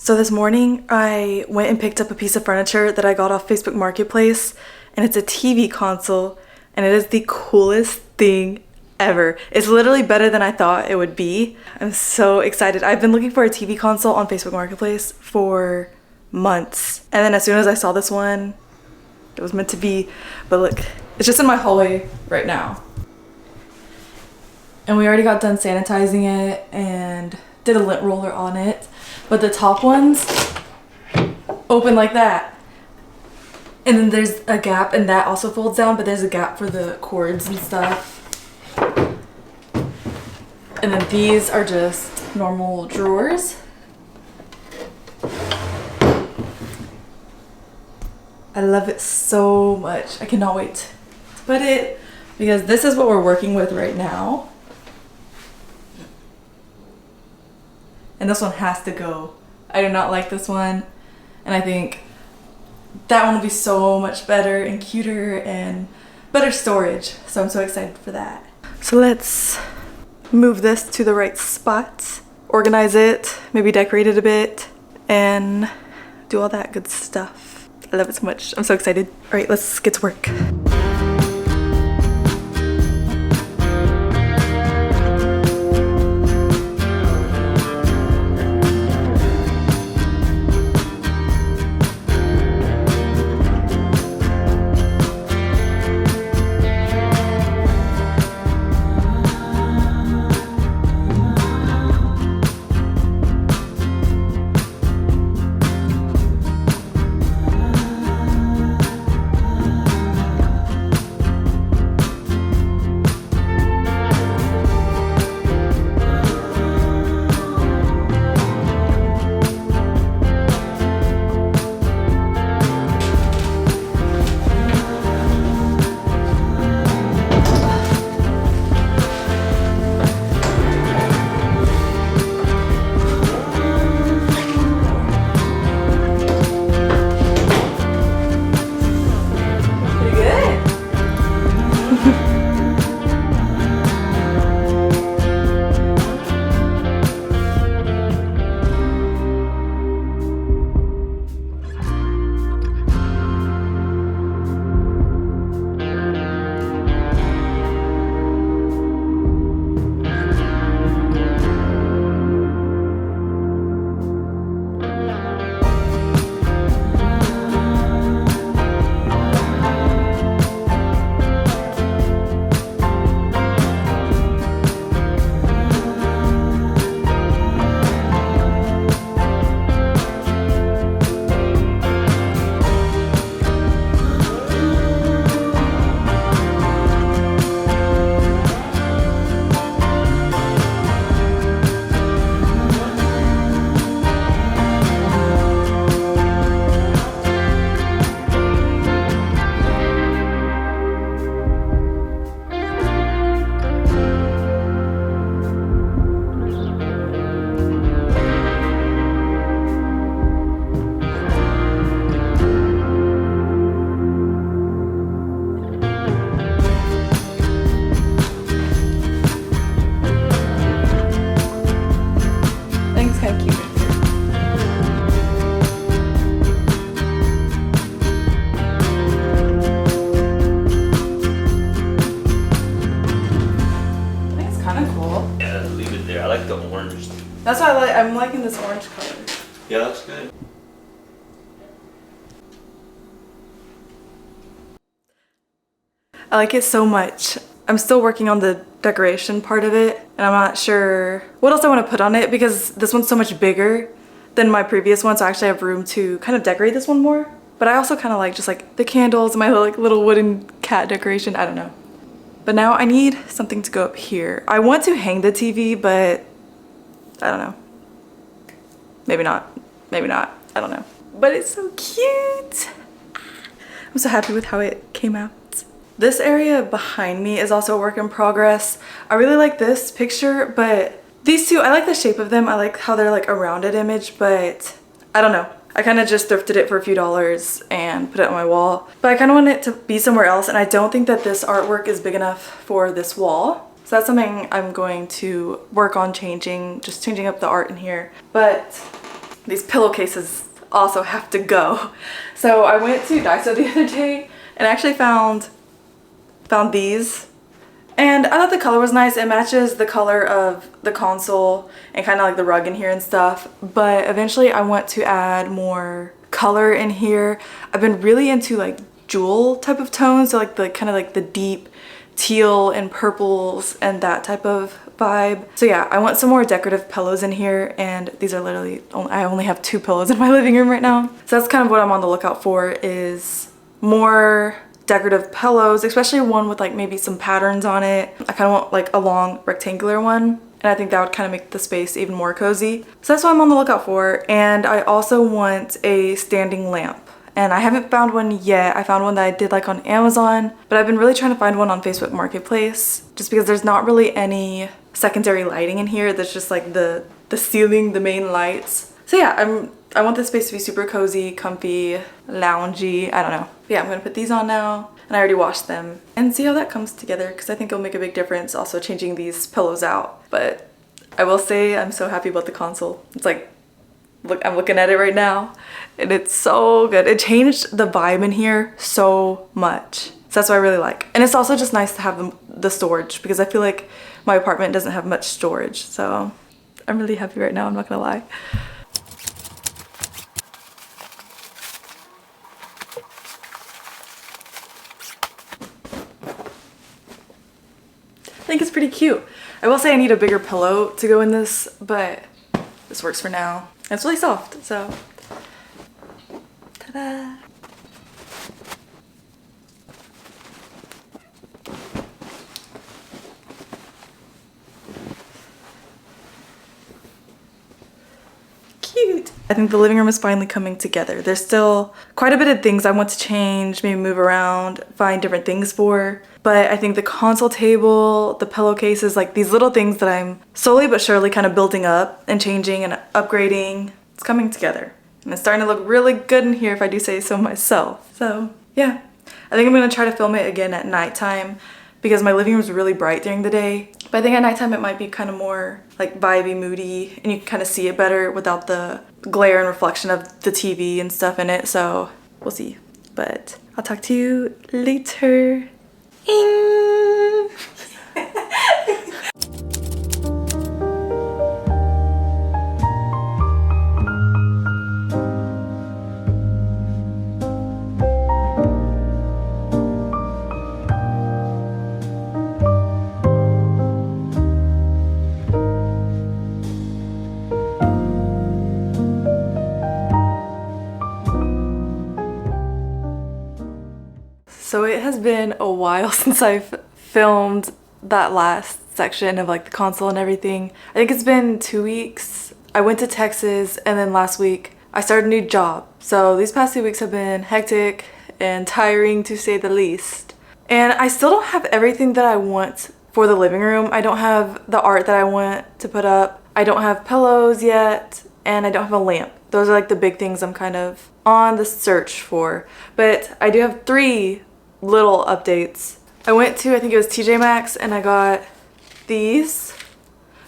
So this morning I went and picked up a piece of furniture that I got off Facebook Marketplace, and it's a TV console, and it is the coolest thing ever. It's literally better than I thought it would be. I'm so excited. I've been looking for a TV console on Facebook Marketplace for months, and then as soon as I saw this one, it was meant to be. But look, it's just in my hallway right now. And we already got done sanitizing it and did a lint roller on it. But the top ones open like that. And then there's a gap, and that also folds down, but there's a gap for the cords and stuff. And then these are just normal drawers. I love it so much. I cannot wait to put it, because this is what we're working with right now. And this one has to go. I do not like this one. And I think that one will be so much better and cuter and better storage. So I'm so excited for that. So let's move this to the right spot, organize it, maybe decorate it a bit, and do all that good stuff. I love it so much. I'm so excited. All right, let's get to work. That's why I'm liking this orange color. Yeah, that's good. I like it so much. I'm still working on the decoration part of it, and I'm not sure what else I want to put on it, because this one's so much bigger than my previous one, so I actually have room to kind of decorate this one more. But I also kind of like just like the candles and my little wooden cat decoration. I don't know. But now I need something to go up here. I want to hang the TV, but I don't know. Maybe not. Maybe not. I don't know. But it's so cute. I'm so happy with how it came out. This area behind me is also a work in progress. I really like this picture, but these two, I like the shape of them. I like how they're like a rounded image, but I don't know. I kind of just thrifted it for a few dollars and put it on my wall. But I kind of want it to be somewhere else, and I don't think that this artwork is big enough for this wall. So that's something I'm going to work on changing, just changing up the art in here. But these pillowcases also have to go. So I went to Daiso the other day and actually found these. And I thought the color was nice. It matches the color of the console and kind of like the rug in here and stuff. But eventually I want to add more color in here. I've been really into like jewel type of tones. So like the kind of like the deep teal and purples and that type of vibe. So yeah, I want some more decorative pillows in here, and these are literally, I only have 2 pillows in my living room right now. So that's kind of what I'm on the lookout for, is more decorative pillows, especially one with like maybe some patterns on it. I kind of want like a long rectangular one, and I think that would kind of make the space even more cozy. So that's what I'm on the lookout for. And I also want a standing lamp. And I haven't found one yet. I found one that I did like on Amazon, but I've been really trying to find one on Facebook Marketplace just because there's not really any secondary lighting in here. There's just like the ceiling, the main lights. So yeah, I want this space to be super cozy, comfy, loungy, I don't know. But yeah, I'm gonna put these on now, and I already washed them, and see how that comes together, because I think it'll make a big difference also changing these pillows out. But I will say I'm so happy about the console. It's like, look, I'm looking at it right now and it's so good. It changed the vibe in here so much. So that's what I really like. And it's also just nice to have the storage, because I feel like my apartment doesn't have much storage. So I'm really happy right now, I'm not gonna lie. I think it's pretty cute. I will say I need a bigger pillow to go in this, but this works for now. It's really soft, so ta-da! Cute! I think the living room is finally coming together. There's still quite a bit of things I want to change, maybe move around, find different things for. But I think the console table, the pillowcases, like these little things that I'm slowly but surely kind of building up and changing and upgrading, it's coming together. And it's starting to look really good in here, if I do say so myself. So yeah, I think I'm gonna try to film it again at nighttime, because my living room is really bright during the day. But I think at nighttime it might be kind of more like vibey, moody, and you can kind of see it better without the glare and reflection of the TV and stuff in it. So we'll see. But I'll talk to you later. So it has been a while since I've filmed that last section of like the console and everything. I think it's been 2 weeks. I went to Texas, and then last week I started a new job. So these past 2 weeks have been hectic and tiring, to say the least. And I still don't have everything that I want for the living room. I don't have the art that I want to put up. I don't have pillows yet, and I don't have a lamp. Those are like the big things I'm kind of on the search for. But I do have 3 little updates. I went to, I think it was TJ Maxx, and I got these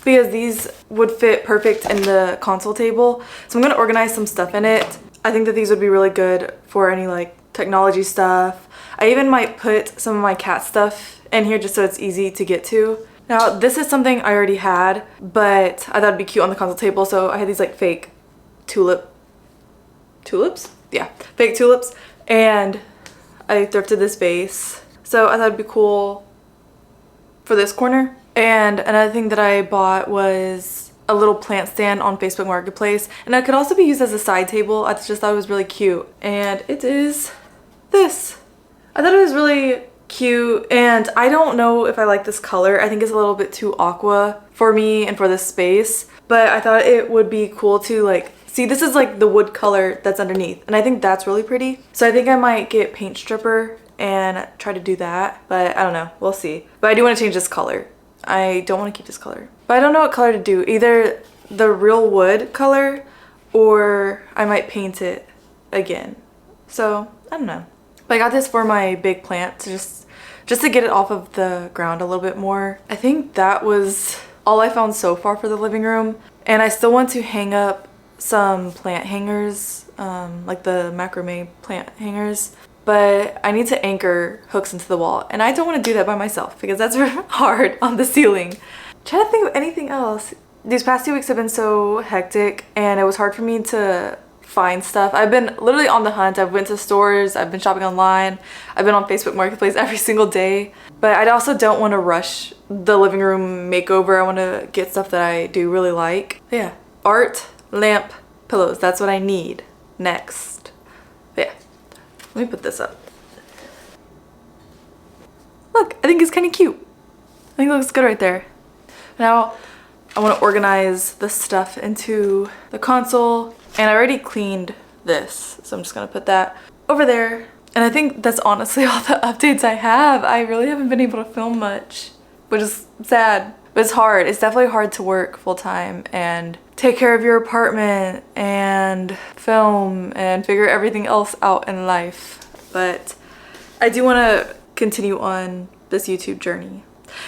because these would fit perfect in the console table. So I'm gonna organize some stuff in it. I think that these would be really good for any like technology stuff. I even might put some of my cat stuff in here just so it's easy to get to. Now this is something I already had, but I thought it'd be cute on the console table, so I had these like fake tulips? Yeah, fake tulips, and I thrifted this vase. So I thought it'd be cool for this corner. And another thing that I bought was a little plant stand on Facebook Marketplace, and it could also be used as a side table. I just thought it was really cute, and it is this. I thought it was really cute, and I don't know if I like this color. I think it's a little bit too aqua for me and for this space, but I thought it would be cool to like see, this is like the wood color that's underneath, and I think that's really pretty. So I think I might get paint stripper and try to do that, but I don't know, we'll see. But I do want to change this color. I don't want to keep this color, but I don't know what color to do. Either the real wood color, or I might paint it again. So I don't know. But I got this for my big plant to just to get it off of the ground a little bit more. I think that was all I found so far for the living room, and I still want to hang up some plant hangers, like the macrame plant hangers, but I need to anchor hooks into the wall, and I don't want to do that by myself because that's hard on the ceiling. Trying to think of anything else. These past 2 weeks have been so hectic, and it was hard for me to find stuff. I've been literally on the hunt. I've went to stores, I've been shopping online, I've been on Facebook Marketplace every single day. But I also don't want to rush the living room makeover. I want to get stuff that I do really like. But yeah, art, lamp, pillows. That's what I need next. But yeah, let me put this up. Look, I think it's kind of cute. I think it looks good right there. Now, I want to organize the stuff into the console, and I already cleaned this, so I'm just gonna put that over there. And I think that's honestly all the updates I have. I really haven't been able to film much, which is sad, but it's hard. It's definitely hard to work full-time and take care of your apartment and film and figure everything else out in life. But I do want to continue on this YouTube journey.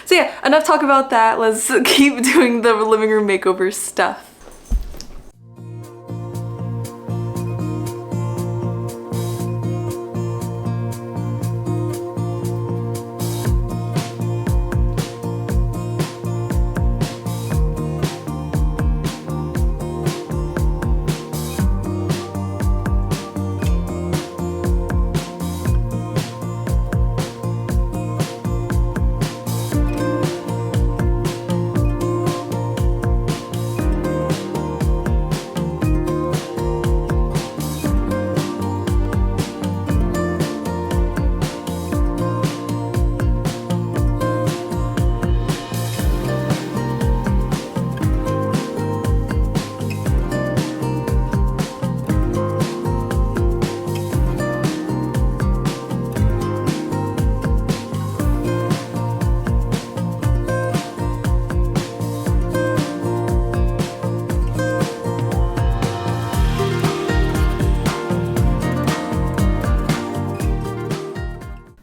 So yeah, enough talk about that. Let's keep doing the living room makeover stuff.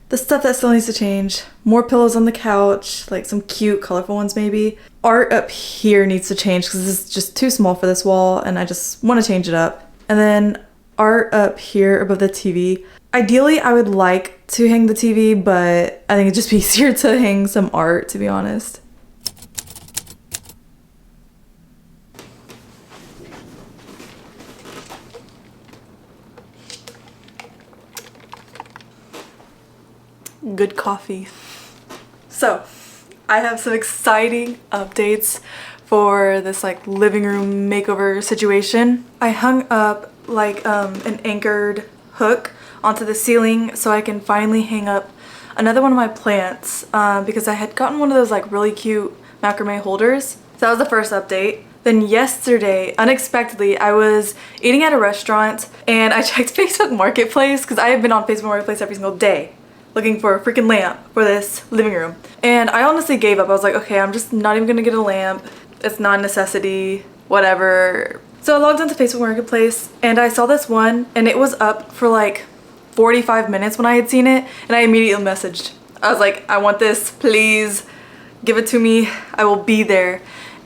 The stuff that still needs to change. More pillows on the couch, like some cute, colorful ones maybe. Art up here needs to change because this is just too small for this wall and I just want to change it up. And then art up here above the TV. Ideally, I would like to hang the TV, but I think it'd just be easier to hang some art, to be honest. Good coffee. So I have some exciting updates for this like living room makeover situation. I hung up like an anchored hook onto the ceiling so I can finally hang up another one of my plants because I had gotten one of those like really cute macrame holders. So that was the first update. Then yesterday, unexpectedly, I was eating at a restaurant and I checked Facebook Marketplace because I have been on Facebook Marketplace every single day looking for a freaking lamp for this living room. And I honestly gave up. I was like, okay, I'm just not even gonna get a lamp. It's not a necessity, whatever. So I logged into Facebook Marketplace and I saw this one and it was up for like 45 minutes when I had seen it, and I immediately messaged. I was like, I want this, please give it to me. I will be there.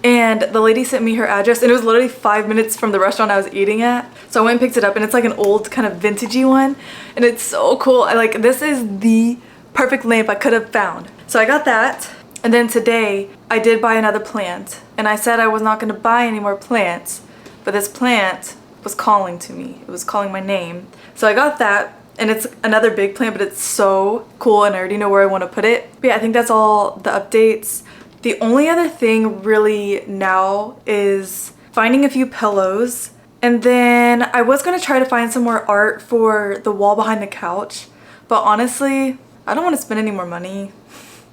And the lady sent me her address and it was literally 5 minutes from the restaurant I was eating at. So I went and picked it up and it's like an old kind of vintagey one and it's so cool. This is the perfect lamp I could have found. So I got that. And then today I did buy another plant and I said I was not gonna buy any more plants, but this plant was calling to me. It was calling my name. So I got that and it's another big plant, but it's so cool and I already know where I want to put it. But yeah, I think that's all the updates. The only other thing really now is finding a few pillows, and then I was gonna try to find some more art for the wall behind the couch, but honestly, I don't want to spend any more money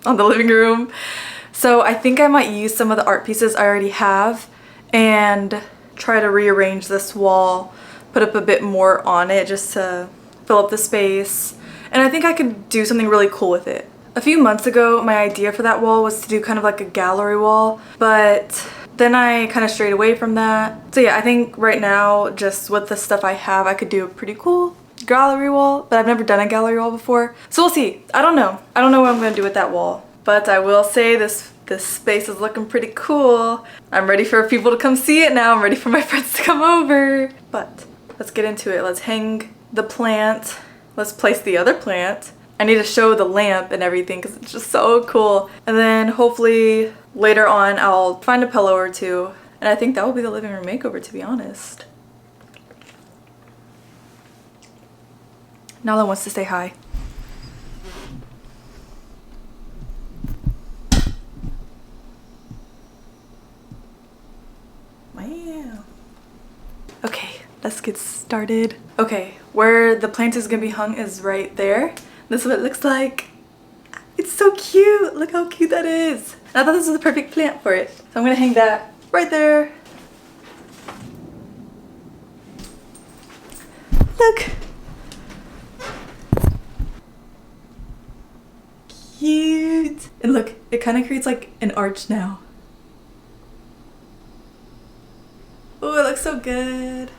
on the living room. So I think I might use some of the art pieces I already have and try to rearrange this wall, put up a bit more on it just to fill up the space. And I think I could do something really cool with it. A few months ago, my idea for that wall was to do kind of like a gallery wall, but then I kind of strayed away from that. So yeah, I think right now, just with the stuff I have, I could do a pretty cool gallery wall, but I've never done a gallery wall before. So we'll see. I don't know. I don't know what I'm gonna do with that wall, but I will say this This space is looking pretty cool. I'm ready for people to come see it now. I'm ready for my friends to come over. But let's get into it. Let's hang the plant. Let's place the other plant. I need to show the lamp and everything because it's just so cool. And then hopefully later on I'll find a pillow or two. And I think that will be the living room makeover, to be honest. Nala wants to say hi. Wow. Okay, let's get started. Okay, where the plant is gonna be hung is right there. This is what it looks like. It's so cute. Look how cute that is. I thought this was the perfect plant for it. So I'm gonna hang that right there. Look. Cute. And look, it kind of creates like an arch now. Oh, it looks so good.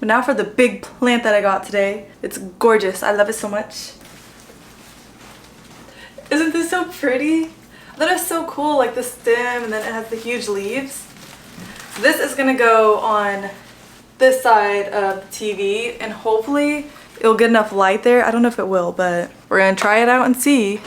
But now for the big plant that I got today. It's gorgeous. I love it so much. Isn't this so pretty? I thought it was so cool, like the stem and then it has the huge leaves. So this is gonna go on this side of the TV and hopefully it'll get enough light there. I don't know if it will, but we're gonna try it out and see.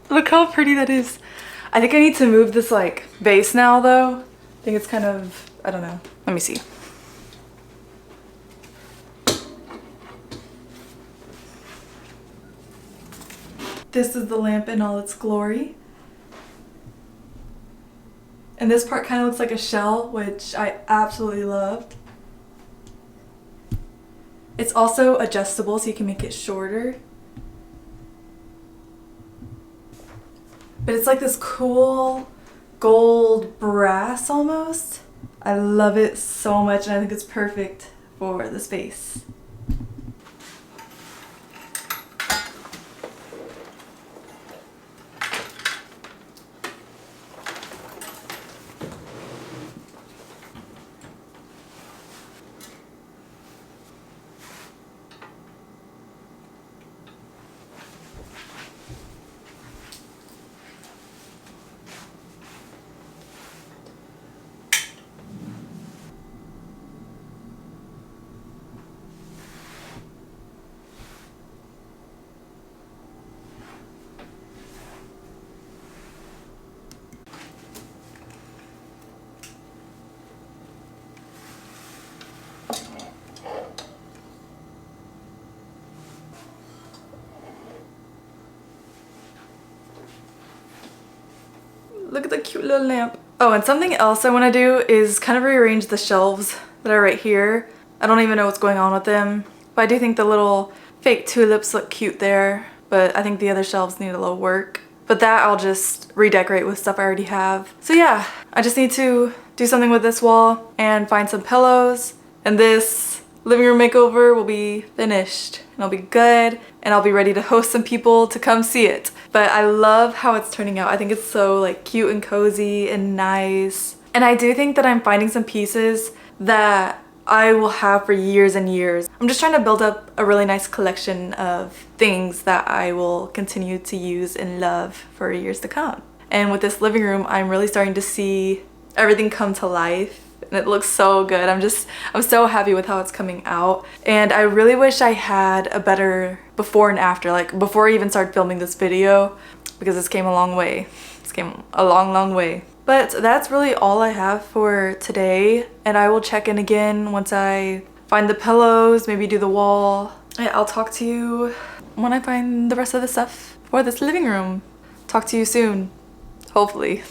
Look how pretty that is. I think I need to move this like base now though. I think it's kind of, I don't know. Let me see. This is the lamp in all its glory. And this part kind of looks like a shell, which I absolutely loved. It's also adjustable so you can make it shorter. But it's like this cool gold brass almost. I love it so much and I think it's perfect for the space. Look at the cute little lamp. Oh, and something else I want to do is kind of rearrange the shelves that are right here. I don't even know what's going on with them, but I do think the little fake tulips look cute there, but I think the other shelves need a little work. But that I'll just redecorate with stuff I already have. So yeah, I just need to do something with this wall and find some pillows, and this living room makeover will be finished and it'll be good and I'll be ready to host some people to come see it. But I love how it's turning out. I think it's so like cute and cozy and nice. And I do think that I'm finding some pieces that I will have for years and years. I'm just trying to build up a really nice collection of things that I will continue to use and love for years to come. And with this living room, I'm really starting to see everything come to life. And it looks so good. I'm so happy with how it's coming out. And I really wish I had a better before and after, like before I even started filming this video, because this came a long way. This came a long way. But that's really all I have for today. And I will check in again once I find the pillows, maybe do the wall. I'll talk to you when I find the rest of the stuff for this living room. Talk to you soon, hopefully.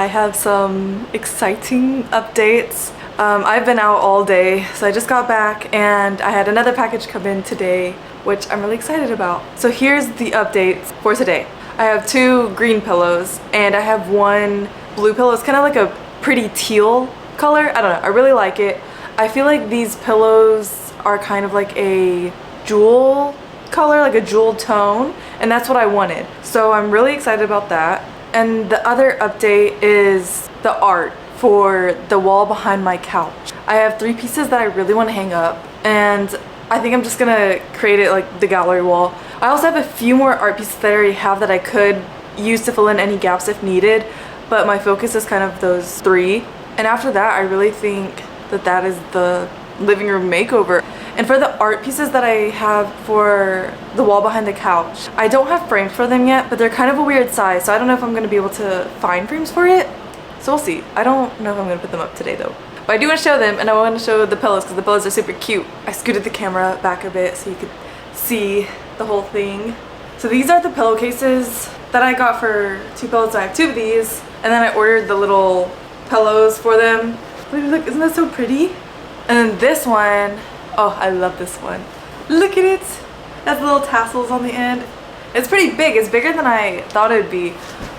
have some exciting updates. I've been out all day, so I just got back and I had another package come in today, which I'm really excited about. So here's the updates for today. I have 2 green pillows and I have 1 blue pillow. It's kind of like a pretty teal color. I don't know, I really like it. I feel like these pillows are kind of like a jewel color, like a jewel tone, and that's what I wanted. So I'm really excited about that. And the other update is the art for the wall behind my couch. I have 3 pieces that I really want to hang up, and I think I'm just gonna create it like the gallery wall. I also have a few more art pieces that I already have that I could use to fill in any gaps if needed, but my focus is kind of those 3. And after that, I really think that that is the living room makeover. And for the art pieces that I have for the wall behind the couch, I don't have frames for them yet, but they're kind of a weird size, so I don't know if I'm gonna be able to find frames for it. So we'll see. I don't know if I'm gonna put them up today though. But I do want to show them, and I want to show the pillows because the pillows are super cute. I scooted the camera back a bit so you could see the whole thing. So these are the pillowcases that I got for 2 pillows. So I have 2 of these, and then I ordered the little pillows for them. Look, isn't that so pretty? And then this one, oh, I love this one. Look at it. It has little tassels on the end. It's pretty big. It's bigger than I thought it would be,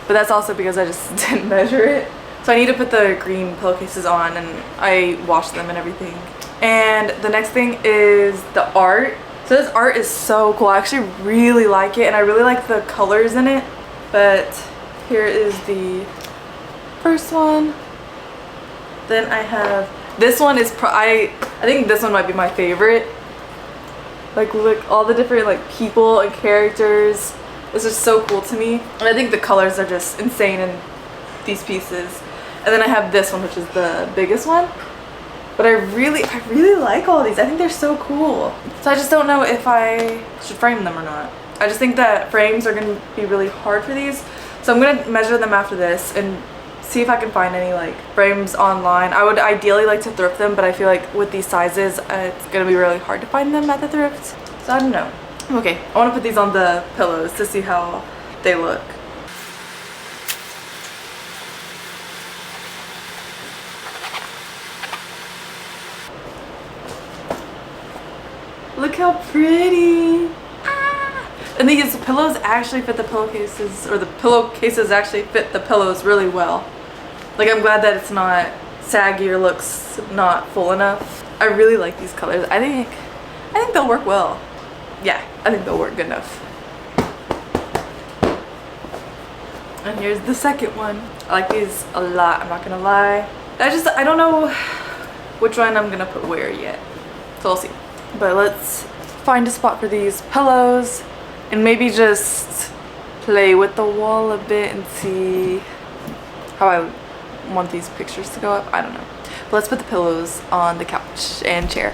but that's also because I just didn't measure it. So I need to put the green pillowcases on, and I washed them and everything. And the next thing is the art. So this art is so cool. I actually really like it, and I really like the colors in it. But here is the first one. Then I have this one is I think this one might be my favorite. Like, look, all the different like people and characters. This is so cool to me, and I think the colors are just insane in these pieces. And then I have this one, which is the biggest one. But I really like all these. I think they're so cool. So I just don't know if I should frame them or not. I just think that frames are gonna be really hard for these. So I'm gonna measure them after this and see if I can find any like frames online. I would ideally like to thrift them, but I feel like with these sizes, it's gonna be really hard to find them at the thrift. So I don't know. Okay, I wanna put these on the pillows to see how they look. Look how pretty. Ah! And these pillows actually fit the pillowcases, or the pillowcases actually fit the pillows really well. Like, I'm glad that it's not saggy or looks not full enough. I really like these colors. I think they'll work well. Yeah, I think they'll work good enough. And here's the second one. I like these a lot, I'm not gonna lie. I don't know which one I'm gonna put where yet. So we'll see. But let's find a spot for these pillows and maybe just play with the wall a bit and see how I want these pictures to go up. I don't know. But let's put the pillows on the couch and chair.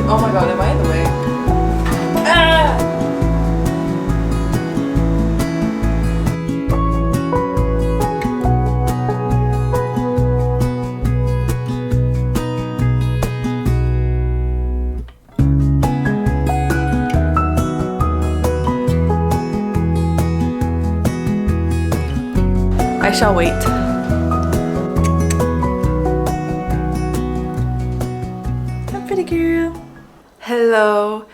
Oh my god, am I in the way? Ah! I shall wait. How pretty, girl. Hello.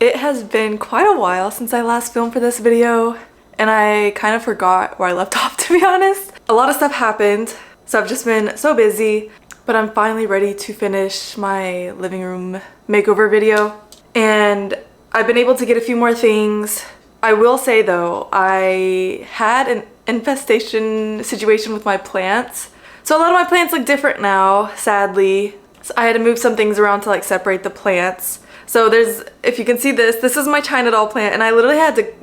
It has been quite a while since I last filmed for this video, and I kind of forgot where I left off, to be honest. A lot of stuff happened, so I've just been so busy, but I'm finally ready to finish my living room makeover video. And I've been able to get a few more things I will say though, I had an infestation situation with my plants. So a lot of my plants look different now, sadly. So I had to move some things around to like separate the plants. So there's, if you can see this is my China doll plant, and I literally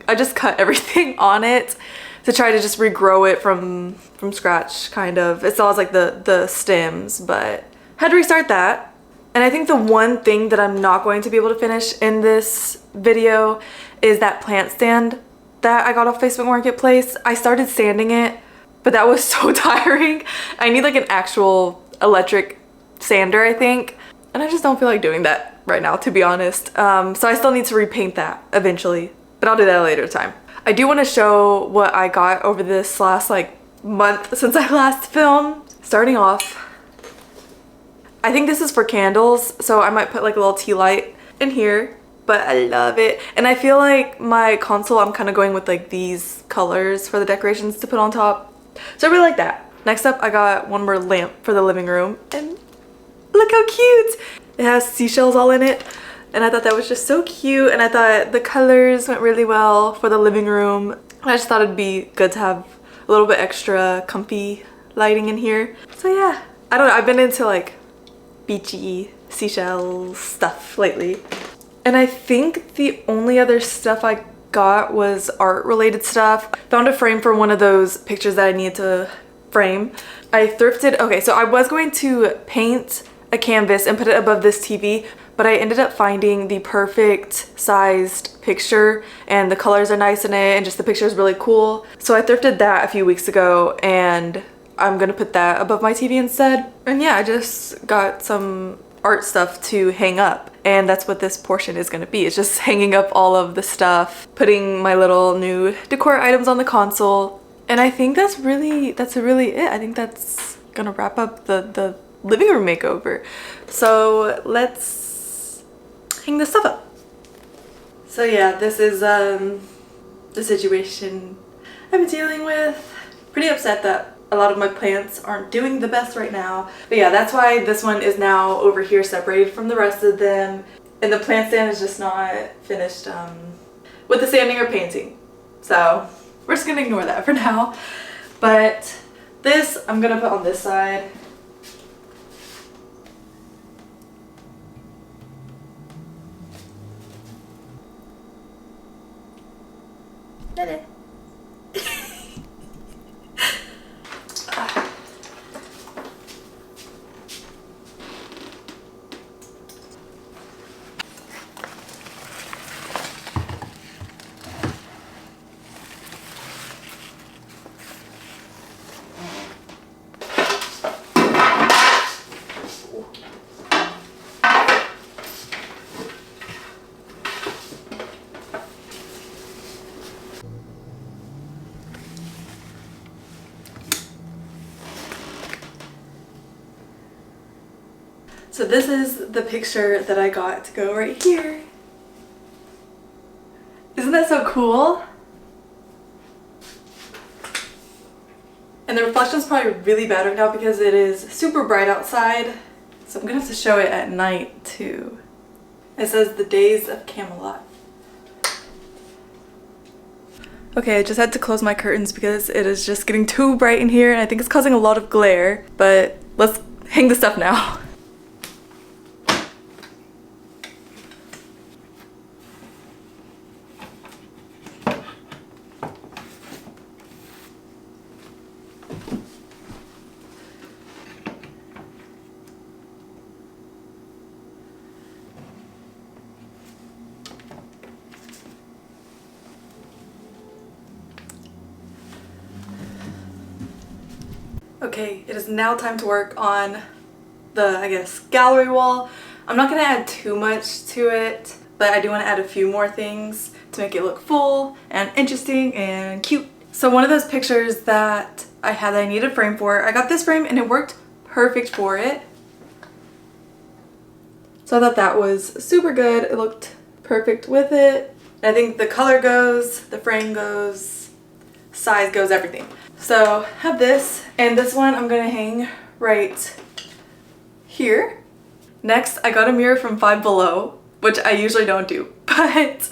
I just cut everything on it to try to just regrow it from scratch, kind of. It still has like the stems, but had to restart that. And I think the one thing that I'm not going to be able to finish in this video is that plant stand that I got off Facebook Marketplace. I started sanding it, but that was so tiring. I need like an actual electric sander, I think. And I just don't feel like doing that right now, to be honest. So I still need to repaint that eventually, but I'll do that at a later time. I do want to show what I got over this last like month since I last filmed. Starting off, I think this is for candles, so I might put like a little tea light in here, but I love it. And I feel like my console, I'm kind of going with like these colors for the decorations to put on top. So I really like that. Next up, I got one more lamp for the living room, and look how cute! It has seashells all in it, and I thought that was just so cute, and I thought the colors went really well for the living room. And I just thought it'd be good to have a little bit extra comfy lighting in here. So yeah, I don't know, I've been into like beachy seashell stuff lately. And I think the only other stuff I got was art related stuff. Found a frame for one of those pictures that I needed to frame. I thrifted, okay, so I was going to paint a canvas and put it above this TV, but I ended up finding the perfect sized picture, and the colors are nice in it, and just the picture is really cool. So I thrifted that a few weeks ago, and I'm gonna put that above my TV instead. And yeah, I just got some art stuff to hang up, and that's what this portion is gonna be. It's just hanging up all of the stuff, putting my little new decor items on the console, and I think that's really it. I think that's gonna wrap up the living room makeover. So let's hang this stuff up. So yeah, this is the situation I've been dealing with. Pretty upset that a lot of my plants aren't doing the best right now. But yeah, that's why this one is now over here separated from the rest of them. And the plant stand is just not finished with the sanding or painting. So we're just gonna ignore that for now. But this I'm gonna put on this side. So this is the picture that I got to go right here. Isn't that so cool? And the reflection's probably really bad right now because it is super bright outside. So I'm gonna have to show it at night too. It says the Days of Camelot. Okay, I just had to close my curtains because it is just getting too bright in here, and I think it's causing a lot of glare, but let's hang the stuff now. Okay, it is now time to work on the, I guess, gallery wall. I'm not gonna add too much to it, but I do want to add a few more things to make it look full and interesting and cute. So one of those pictures that I had that I needed a frame for, I got this frame and it worked perfect for it. So I thought that was super good. It looked perfect with it. I think the color goes, the frame goes, size goes, everything. So I have this, and this one I'm gonna hang right here. Next, I got a mirror from Five Below, which I usually don't do, but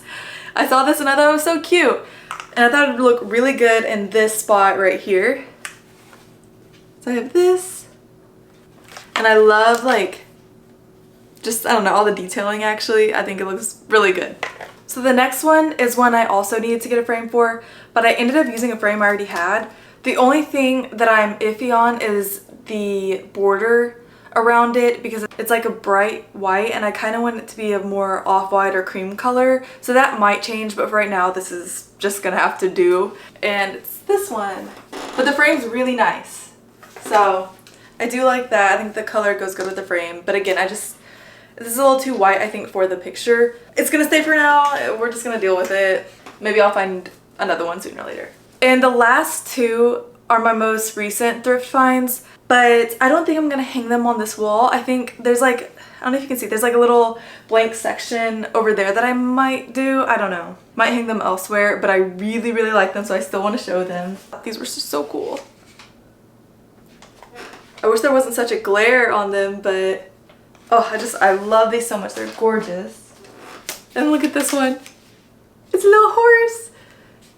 I saw this and I thought it was so cute. And I thought it would look really good in this spot right here. So I have this. And I love like, just, I don't know, all the detailing actually. I think it looks really good. So the next one is one I also needed to get a frame for, but I ended up using a frame I already had. The only thing that I'm iffy on is the border around it because it's like a bright white and I kind of want it to be a more off-white or cream color. So that might change, but for right now this is just gonna have to do. And it's this one. But the frame's really nice. So I do like that. I think the color goes good with the frame. But again, this is a little too white, I think, for the picture. It's gonna stay for now. We're just gonna deal with it. Maybe I'll find another one sooner or later. And the last two are my most recent thrift finds, but I don't think I'm gonna hang them on this wall. I think there's like, I don't know if you can see, there's like a little blank section over there that I might do. I don't know. Might hang them elsewhere, but I really, really like them, so I still want to show them. These were just so cool. I wish there wasn't such a glare on them, but oh, I love these so much. They're gorgeous. And look at this one. It's a little horse,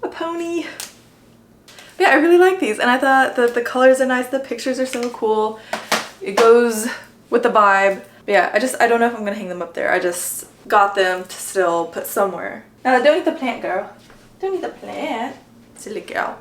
a pony. Yeah, I really like these, and I thought that the colors are nice, the pictures are so cool. It goes with the vibe. But yeah, I don't know if I'm gonna hang them up there. I just got them to still put somewhere. Don't eat the plant, girl. Don't eat the plant. Silly girl.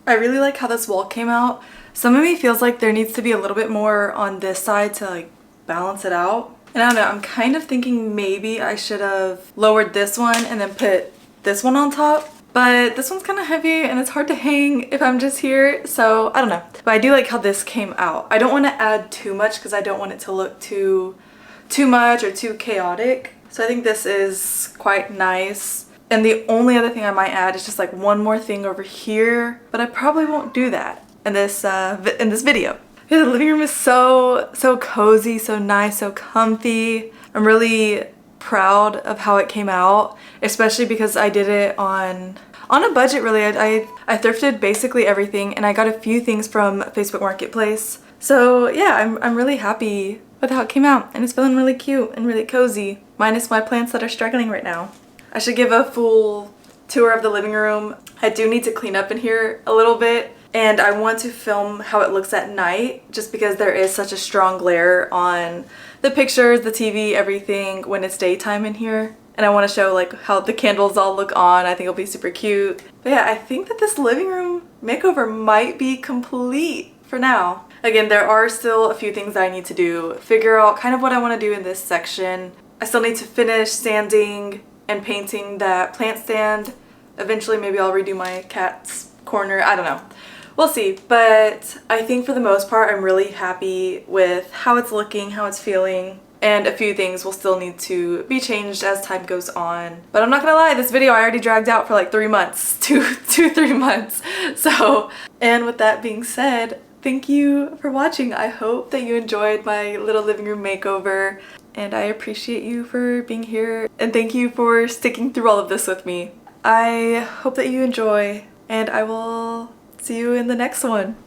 I really like how this wall came out. Some of me feels like there needs to be a little bit more on this side to like balance it out. And I don't know, I'm kind of thinking maybe I should have lowered this one and then put this one on top. But this one's kind of heavy and it's hard to hang if I'm just here, so I don't know. But I do like how this came out. I don't want to add too much because I don't want it to look too much or too chaotic. So I think this is quite nice. And the only other thing I might add is just like one more thing over here, but I probably won't do that in this video. Yeah, the living room is so cozy, so nice, so comfy. I'm really proud of how it came out, especially because I did it on a budget really. I thrifted basically everything and I got a few things from Facebook Marketplace. So yeah, I'm really happy with how it came out and it's feeling really cute and really cozy, minus my plants that are struggling right now. I should give a full tour of the living room. I do need to clean up in here a little bit and I want to film how it looks at night just because there is such a strong glare on the pictures, the TV, everything when it's daytime in here. And I want to show like how the candles all look on. I think it'll be super cute. But yeah, I think that this living room makeover might be complete for now. Again, there are still a few things I need to do. Figure out kind of what I want to do in this section. I still need to finish sanding and painting that plant stand. Eventually maybe I'll redo my cat's corner. I don't know. We'll see. But I think for the most part I'm really happy with how it's looking, how it's feeling. And a few things will still need to be changed as time goes on. But I'm not gonna lie, this video I already dragged out for like 3 months, 3 months. So, and with that being said, thank you for watching. I hope that you enjoyed my little living room makeover. And I appreciate you for being here. And thank you for sticking through all of this with me. I hope that you enjoy. And I will see you in the next one.